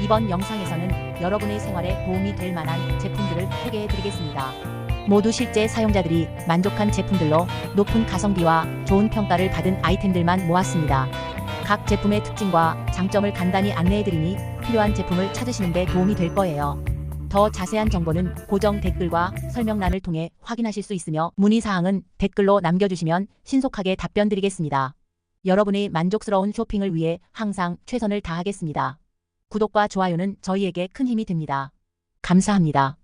이번 영상에서는 여러분의 생활에 도움이 될 만한 제품들을 소개해 드리겠습니다. 모두 실제 사용자들이 만족한 제품들로 높은 가성비와 좋은 평가를 받은 아이템들만 모았습니다. 각 제품의 특징과 장점을 간단히 안내해 드리니 필요한 제품을 찾으시는 데 도움이 될 거예요. 더 자세한 정보는 고정 댓글과 설명란을 통해 확인하실 수 있으며 문의사항은 댓글로 남겨주시면 신속하게 답변 드리겠습니다. 여러분의 만족스러운 쇼핑을 위해 항상 최선을 다하겠습니다. 구독과 좋아요는 저희에게 큰 힘이 됩니다. 감사합니다.